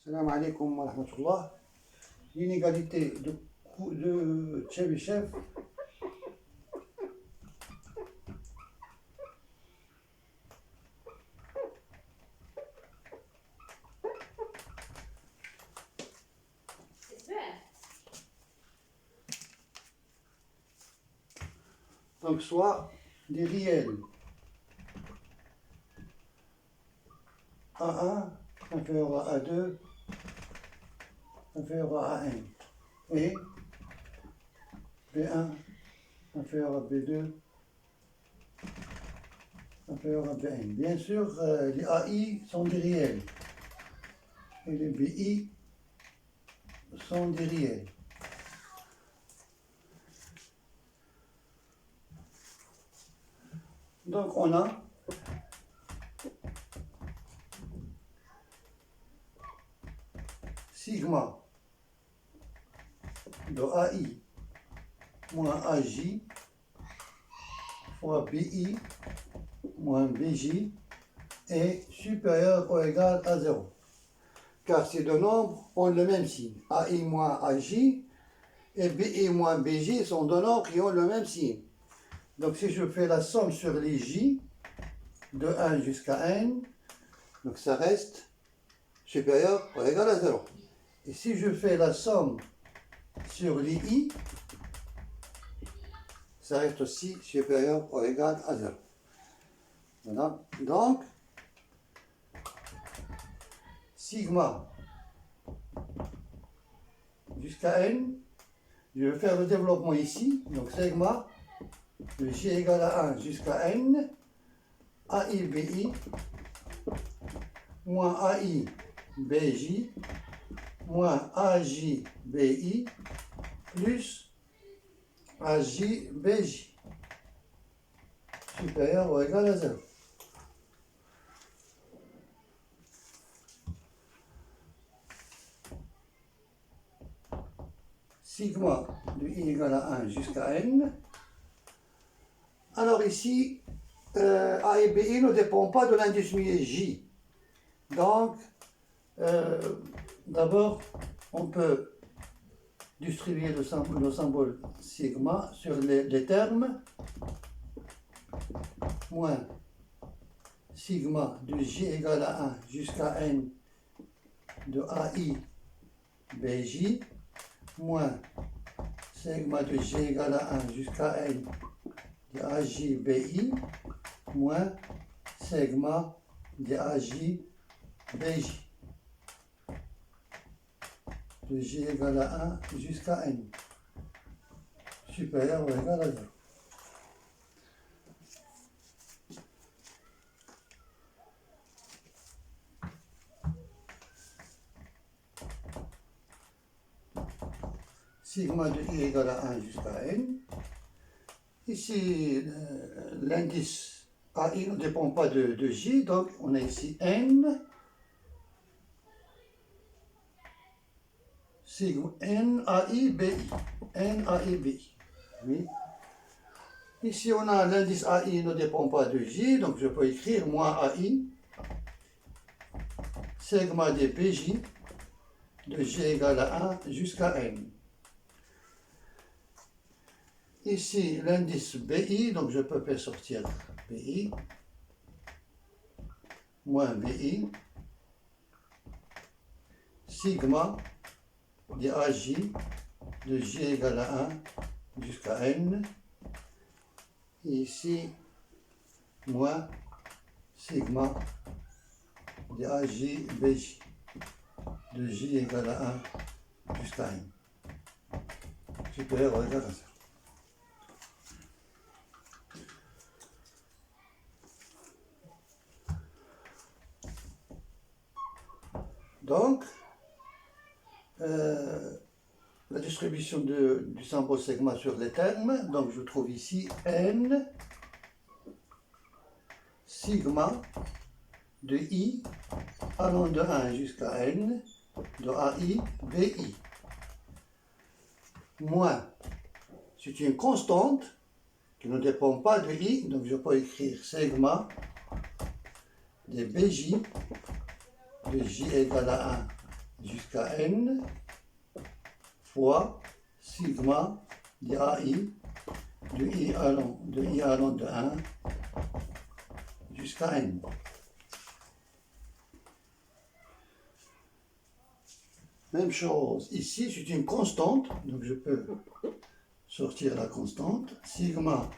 Salam alaikum wa rahmatullah. L'inégalité de Tchébychev. Donc soit des réels A1 inférieur à A2 inférieur à A1 et B1 inférieur à B2 inférieur à B1. Bien sûr, les AI sont des réels et les BI sont des réels. Donc on a sigma de AI moins AJ fois BI moins BJ est supérieur ou égal à 0. Car ces deux nombres ont le même signe. AI moins AJ et BI moins BJ sont deux nombres qui ont le même signe. Donc si je fais la somme sur les J, de 1 jusqu'à n, donc ça reste supérieur ou égal à 0. Et si je fais la somme sur les I, ça reste aussi supérieur ou égal à 0. Voilà. Donc, sigma jusqu'à n, je vais faire le développement ici. Donc, sigma de j égale à 1 jusqu'à n, AIBI moins AIBJ moins AJBI plus AJBJ supérieur ou égal à 0. Sigma de i égale à 1 jusqu'à n. Alors ici, A et BI ne dépendent pas de l'indice muet J. Donc, d'abord, on peut distribuer le symbole sigma sur les termes. Moins sigma de j égale à 1 jusqu'à n de AI BJ moins sigma de j égale à 1 jusqu'à n de AJ BI moins sigma de AJ BJ de j égale à 1 jusqu'à n supérieur ou égal à 0. Sigma de i égale à 1 jusqu'à n. Ici, l'indice AI ne dépend pas de j, donc on a ici n. Sigma n AI BI. N AI BI. Oui. Ici, on a l'indice AI ne dépend pas de j, donc je peux écrire moins AI. Sigma de BJ de j égale à 1 jusqu'à n. Ici, l'indice BI, donc je peux faire sortir BI, moins BI, sigma de AJ de j égale à 1 jusqu'à n. Et ici, moins sigma de AJ BJ de j égale à 1 jusqu'à n. Supérieur ou égal à 0. Donc, la distribution du symbole sigma sur les termes, donc je trouve ici n sigma de i allant de 1 jusqu'à n de AI BI moins, c'est une constante qui ne dépend pas de i, donc je peux écrire sigma de BJ de j égale à 1 jusqu'à n fois sigma de AI de I allant de 1 jusqu'à n. Même chose, ici c'est une constante, donc je peux sortir la constante, sigma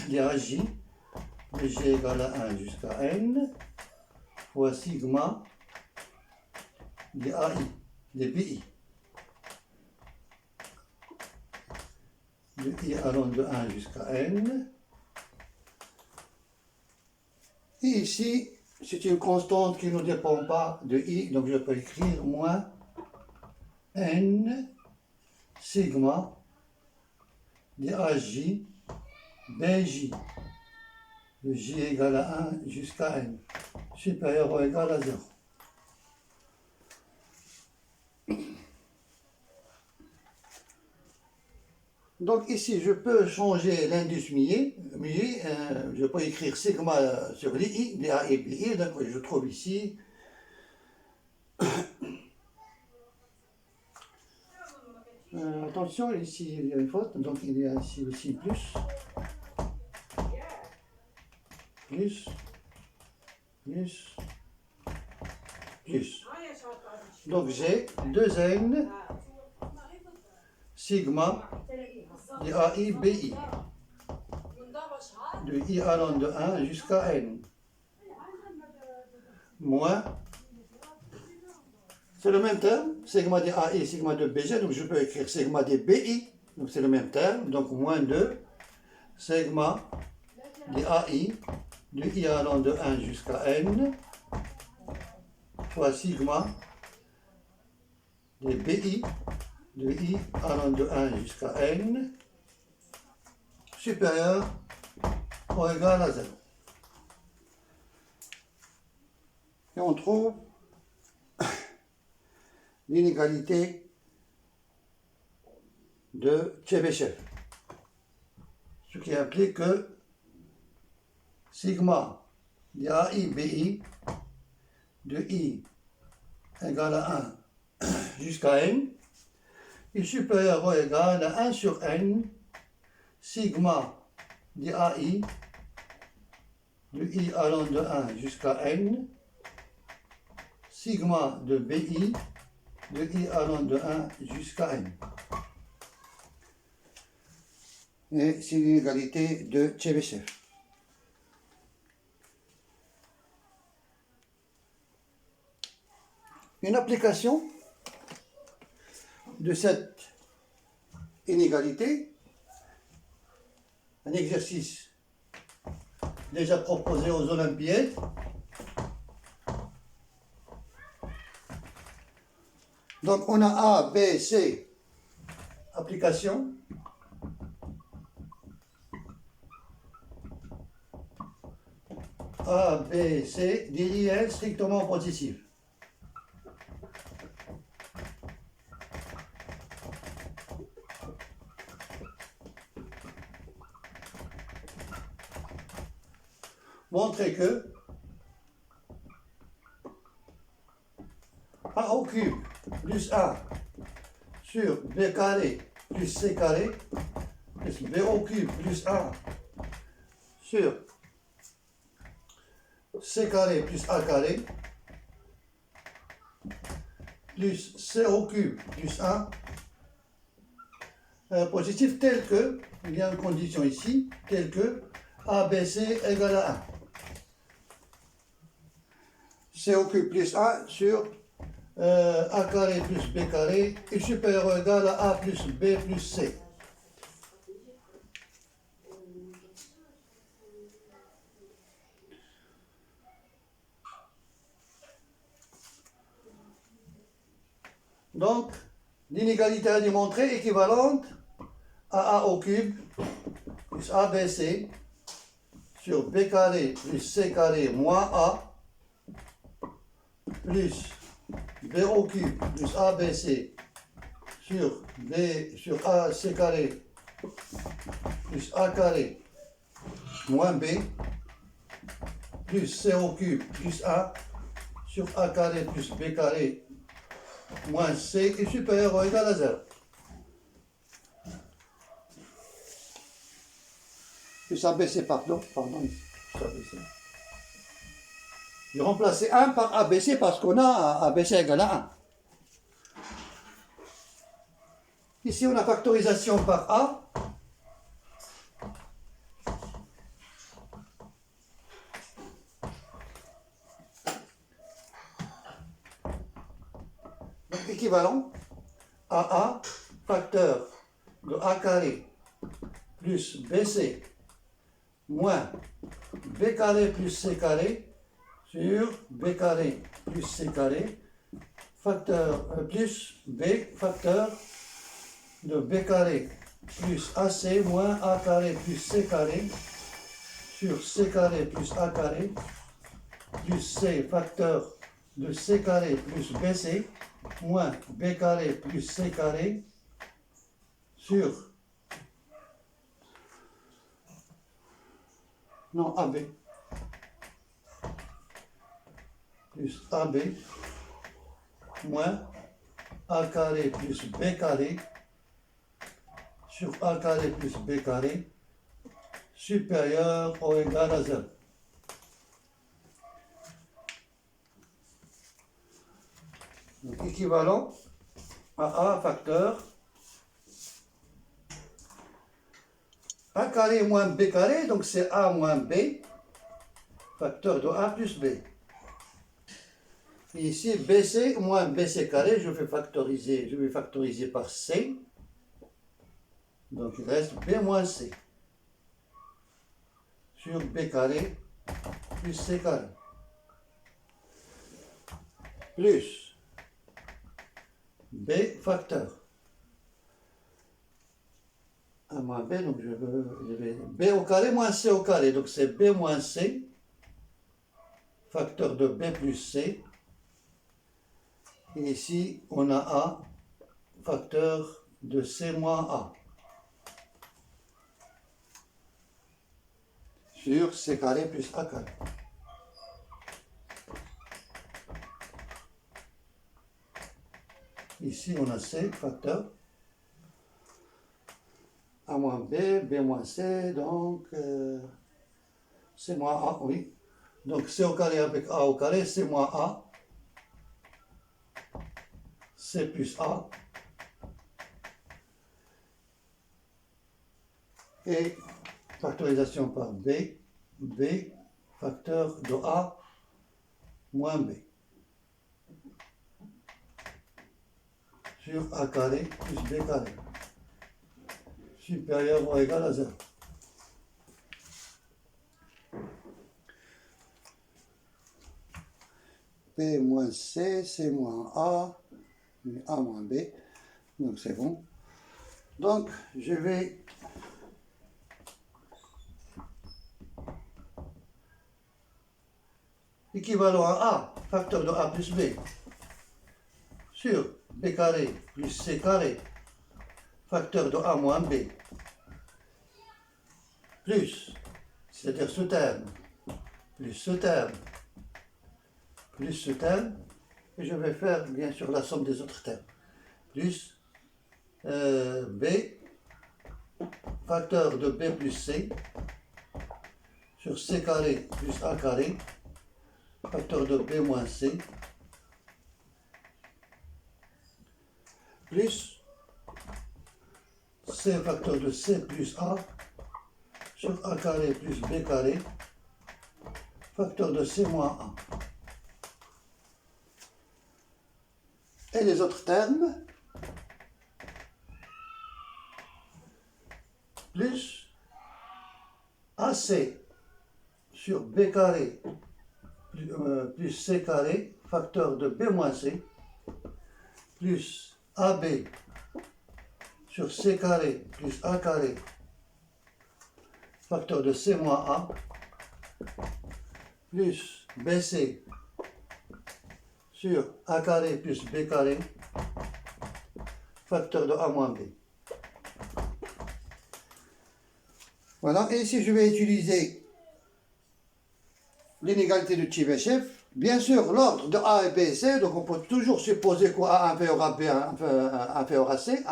de AJ de G égale à 1 jusqu'à n, fois sigma de AI, de BI, de I allant de 1 jusqu'à n. Et ici, c'est une constante qui ne dépend pas de I, donc je peux écrire moins n sigma de AJ BJ de J égale à 1 jusqu'à n, supérieur ou égal à 0. Donc ici, je peux changer l'indice muet, je peux écrire sigma sur l'I, DA et BI, donc je trouve ici attention, ici il y a une faute, donc il y a ici aussi plus. Donc j'ai 2n sigma de AI BI de I allant de 1 jusqu'à n moins, c'est le même terme, sigma de AI, sigma de BG, donc je peux écrire sigma de BI, donc c'est le même terme, donc moins 2 sigma de AI de I allant de 1 jusqu'à n fois sigma de BI de I allant de 1 jusqu'à n supérieur ou égal à 0. Et on trouve l'inégalité de Chebyshev, ce qui implique que sigma de AI BI de I égale à 1 jusqu'à n est supérieur ou égal à 1 sur n sigma de AI de I allant de 1 jusqu'à n sigma de BI de I allant de 1 jusqu'à n. Et c'est l'inégalité de Chebyshev. Une application de cette inégalité, un exercice déjà proposé aux Olympiades, donc on a A, B, C, application. A, B, C, des liens strictement positifs. Montrer que A au cube plus A sur B carré plus C carré plus B au cube plus A sur C carré plus A carré plus C au cube plus A positif tel que, il y a une condition ici, tel que ABC égale à 1. C au cube plus A sur A carré plus B carré est supérieur ou égal à A plus B plus C. Donc, l'inégalité à démontrer équivalente à A au cube plus ABC sur B carré plus C carré moins A plus B au cube plus ABC sur B sur A C carré plus A carré moins B plus C au cube plus A sur A carré plus B carré moins C est supérieur ou égal à 0. Plus ABC, pardon, plus ABC. Je vais remplacer 1 par ABC parce qu'on a ABC égale à 1. Ici, on a factorisation par A. Donc, équivalent à A, facteur de A carré plus BC moins B carré plus C carré sur B carré plus C carré, facteur plus B, facteur de B carré plus AC moins A carré plus C carré sur C carré plus A carré plus C, facteur de C carré plus BC moins B carré plus C carré sur AB plus AB moins A carré plus B carré sur A carré plus B carré supérieur ou égal à 0. Donc, équivalent à A facteur A carré moins B carré, donc c'est A moins B, facteur de A plus B. Et ici, BC moins BC carré, je vais factoriser par C. Donc il reste B moins C sur B carré plus C carré. Plus B facteur. A moins B, donc je vais B au carré moins C au carré. Donc c'est B moins C, facteur de B plus C. Et ici, on a A, facteur de C moins A. Sur C carré plus A carré. Ici, on a C, facteur. A moins B, B moins C, donc C moins A, oui. Donc C au carré avec A au carré, C moins A. C plus A. Et factorisation par B, B, facteur de A moins B. Sur A carré plus B carré. Supérieur ou égal à 0. B moins C, C moins A, A moins B, donc c'est bon. Donc je vais équivalent à A, facteur de A plus B, sur B carré plus C carré, facteur de A moins B, plus, c'est-à-dire ce terme, plus ce terme, plus ce terme, et je vais faire bien sûr la somme des autres termes, plus B, facteur de B plus C, sur C carré plus A carré, facteur de B moins C, plus C facteur de C plus A, sur A carré plus B carré, facteur de C moins A. Et les autres termes, plus AC sur B carré plus C carré, facteur de B moins C, plus AB sur C carré plus A carré, facteur de C moins A, plus BC sur A carré plus B carré, facteur de A moins B. Voilà, et ici je vais utiliser l'inégalité de Tchebychev. bien sûr, l'ordre de A et B et C, donc on peut toujours supposer que A inférieur à B inférieur à C.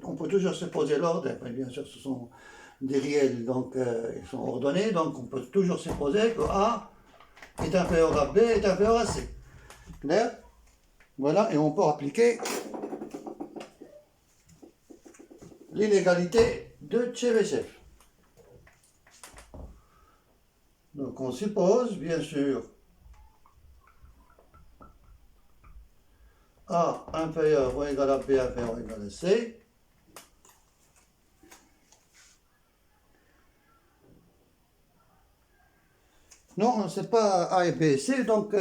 On peut toujours supposer l'ordre, bien sûr, ce sont des réels, donc ils sont ordonnés, donc on peut toujours supposer que A est inférieur à B est inférieur à C. Clair? Voilà, et on peut appliquer l'inégalité de Tchebychev. Donc on suppose, bien sûr, A inférieur ou égal à B inférieur ou égal à C. Non, c'est pas A et B et C, donc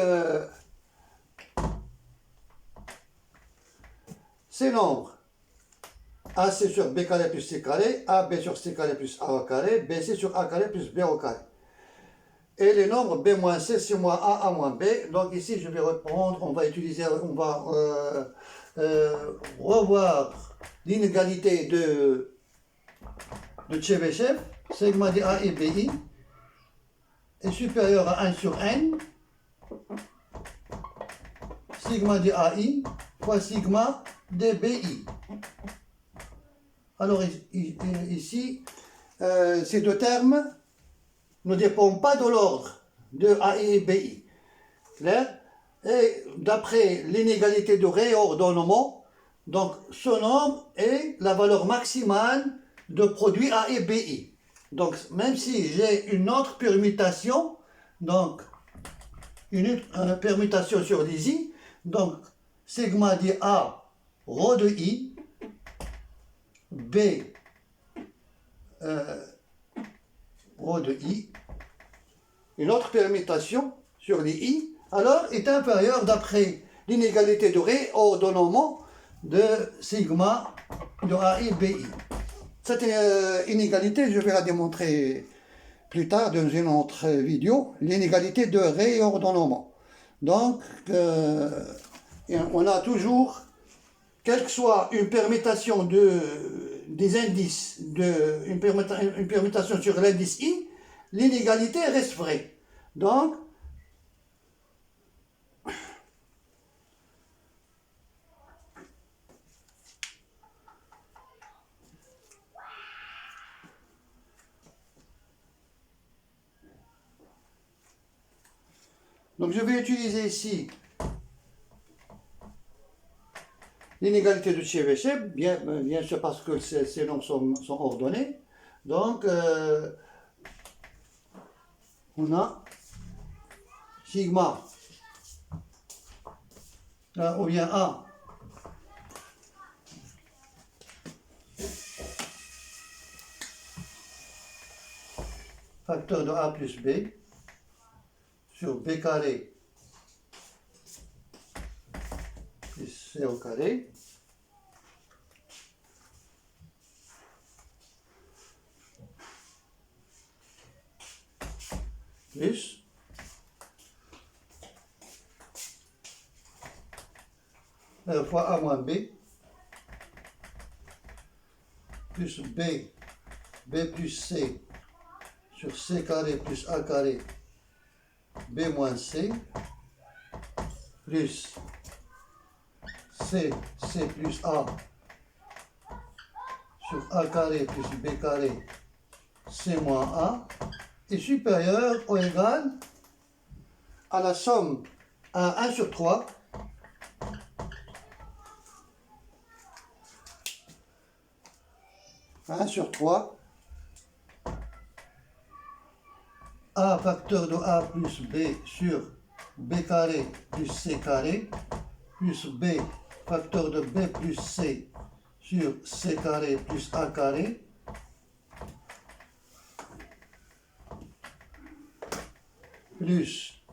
ces nombres AC sur B carré plus C carré, AB sur C carré plus A au carré, BC sur A carré plus B au carré. Et les nombres B moins C, C moins A, A moins B. Donc ici, je vais reprendre, on va utiliser, on va revoir l'inégalité de Tchebychev, sigma de A et BI est supérieur à 1 sur N, sigma de AI fois sigma de BI. Alors ici, ces deux termes ne dépendent pas de l'ordre de AI et BI. Clair? Et d'après l'inégalité de réordonnement, donc ce nombre est la valeur maximale de produit A et BI. Donc même si j'ai une autre permutation, donc une permutation sur les I, donc sigma de A rho de I, B rho de I, une autre permutation sur les I, alors est inférieure d'après l'inégalité de réordonnement de sigma de AI BI. Cette inégalité, je vais la démontrer plus tard dans une autre vidéo, l'inégalité de réordonnement. Donc, on a toujours, quelle que soit une permutation des indices, une permutation sur l'indice I, l'inégalité reste vraie. Donc, je vais utiliser ici l'inégalité de Tchebychev, bien sûr parce que ces nombres sont ordonnés. Donc, on a sigma, ou bien A, facteur de A plus B, sur B carré plus C au carré, plus fois A moins B, plus B plus C, sur C carré plus A carré, B moins C, plus C plus A, sur A carré plus B carré, C moins A, est supérieur ou égal à la somme à 1 sur 3 1 sur 3 A facteur de A plus B sur B carré plus C carré plus B facteur de B plus C sur C carré plus A carré plus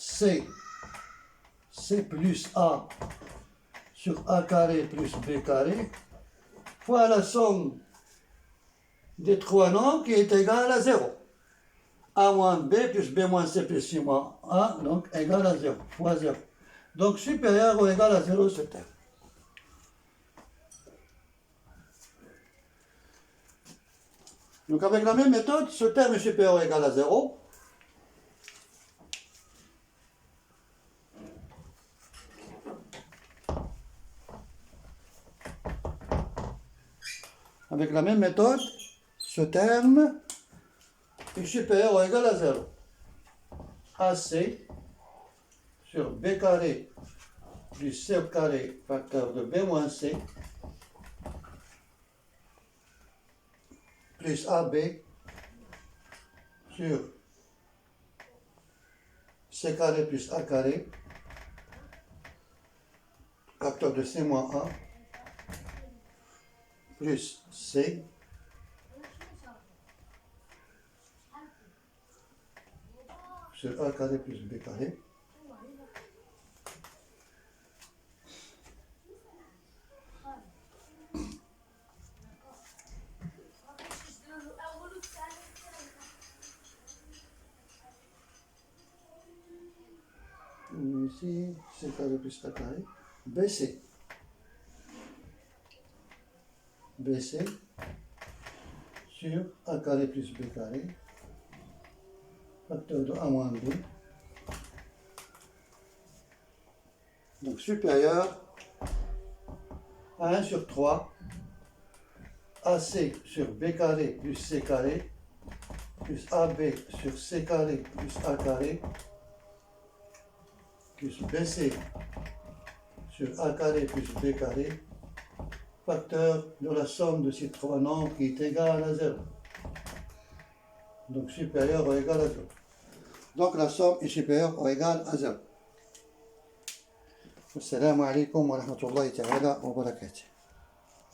C plus A sur A carré plus B carré fois la somme des trois nombres qui est égale à 0. A moins B plus B moins C plus C moins A, donc égal à 0, fois 0. Donc supérieur ou égal à 0 ce terme. Donc avec la même méthode, ce terme est supérieur ou égal à 0. Avec la même méthode, ce terme est supérieur ou égal à 0. AC sur B carré plus C au carré facteur de B moins C plus AB sur C carré plus A carré facteur de C moins A plus C sur A carré plus B carré ici, C carré plus A carré, BC. BC sur A carré plus B carré, facteur de A moins B, donc supérieur à 1 sur 3, AC sur B carré plus C carré, plus AB sur C carré plus A carré, plus BC sur A carré plus B carré, facteur de la somme de ces trois nombres qui est égal à 0. Donc supérieur ou égal à 0. Donc la somme est supérieure ou égale à 0. Assalamu alaikum wa rahmatullahi ta'ala wa barakatuh.